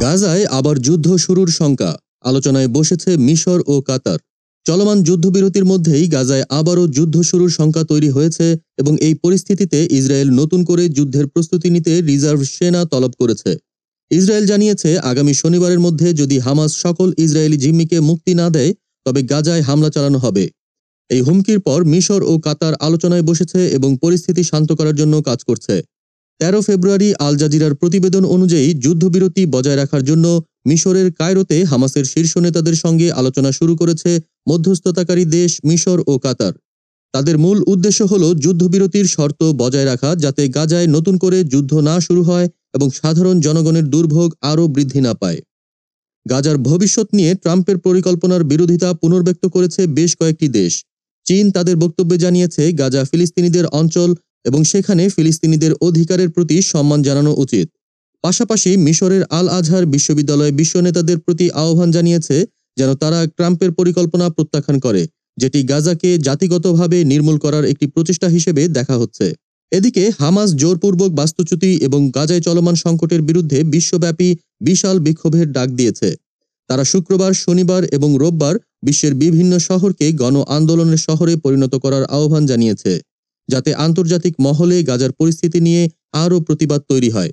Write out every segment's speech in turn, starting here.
গাজায় আবার যুদ্ধ শুরুর শঙ্কা, আলোচনায় বসেছে মিশর ও কাতার। চলমান যুদ্ধবিরতির মধ্যেই গাজায় আবারও যুদ্ধ শুরুর শঙ্কা তৈরি হয়েছে এবং এই পরিস্থিতিতে ইসরায়েল নতুন করে যুদ্ধের প্রস্তুতি নিতে রিজার্ভ সেনা তলব করেছে। ইসরায়েল জানিয়েছে আগামী শনিবারের মধ্যে যদি হামাস সকল ইসরায়েলি জিম্মিকে মুক্তি না দেয় তবে গাজায় হামলা চালানো হবে। এই হুমকির পর মিশর ও কাতার আলোচনায় বসেছে এবং পরিস্থিতি শান্ত করার জন্য কাজ করছে। ১৩ ফেব্রুয়ারি আল জাজিরার প্রতিবেদন অনুযায়ী যুদ্ধবিরতি বজায় রাখার জন্য মিশরের কায়রোতে হামাসের শীর্ষ নেতাদের সঙ্গে আলোচনা শুরু করেছে মধ্যস্থতাকারী দেশ মিশর ও কাতার। তাদের মূল উদ্দেশ্য হল যুদ্ধবিরতির শর্ত বজায় রাখা, যাতে গাজায় নতুন করে যুদ্ধ না শুরু হয় এবং সাধারণ জনগণের দুর্ভোগ আরও বৃদ্ধি না পায়। গাজার ভবিষ্যৎ নিয়ে ট্রাম্পের পরিকল্পনার বিরোধিতা পুনর্ব্যক্ত করেছে বেশ কয়েকটি দেশ। চীন তাদের বক্তব্যে জানিয়েছে গাজা ফিলিস্তিনিদের অঞ্চল এবং সেখানে ফিলিস্তিনিদের অধিকারের প্রতি সম্মান জানানো উচিত। পাশাপাশি মিশরের আল আজহার বিশ্ববিদ্যালয় বিশ্ব নেতাদের প্রতি আহ্বান জানিয়েছে যেন তারা ট্রাম্পের পরিকল্পনা প্রত্যাখ্যান করে, যেটি গাজাকে জাতিগতভাবে নির্মূল করার একটি প্রচেষ্টা হিসেবে দেখা হচ্ছে। এদিকে হামাস জোরপূর্বক বাস্তুচ্যুতি এবং গাজায় চলমান সংকটের বিরুদ্ধে বিশ্বব্যাপী বিশাল বিক্ষোভের ডাক দিয়েছে। তারা শুক্রবার, শনিবার এবং রোববার বিশ্বের বিভিন্ন শহরকে গণ আন্দোলনের শহরে পরিণত করার আহ্বান জানিয়েছে, যাতে আন্তর্জাতিক মহলে গাজার পরিস্থিতি নিয়ে আরও প্রতিবাদ তৈরি হয়।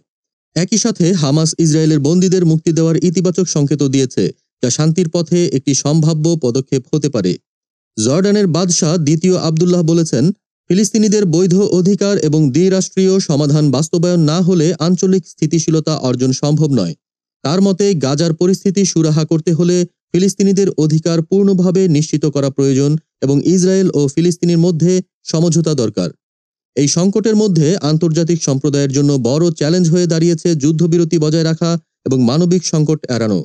একই সাথে হামাস ইসরায়েলের বন্দীদের মুক্তি দেওয়ার ইতিবাচক সংকেতও দিয়েছে, যা শান্তির পথে একটি সম্ভাব্য পদক্ষেপ হতে পারে। জর্ডানের বাদশাহ দ্বিতীয় আবদুল্লাহ বলেছেন, ফিলিস্তিনিদের বৈধ অধিকার এবং দ্বিরাষ্ট্রীয় সমাধান বাস্তবায়ন না হলে আঞ্চলিক স্থিতিশীলতা অর্জন সম্ভব নয়। তার মতে গাজার পরিস্থিতি সুরাহা করতে হলে ফিলিস্তিনিদের অধিকার পূর্ণভাবে নিশ্চিত করা প্রয়োজন এবং ইসরায়েল ও ফিলিস্তিনির মধ্যে সমঝোতা দরকার। এই সংকটের মধ্যে আন্তর্জাতিক সম্প্রদায়ের জন্য বড় চ্যালেঞ্জ হয়ে দাঁড়িয়েছে যুদ্ধবিরতি বজায় রাখা এবং মানবিক সংকট এড়ানো।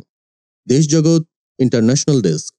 দেশজগৎ ইন্টারন্যাশনাল ডেস্ক।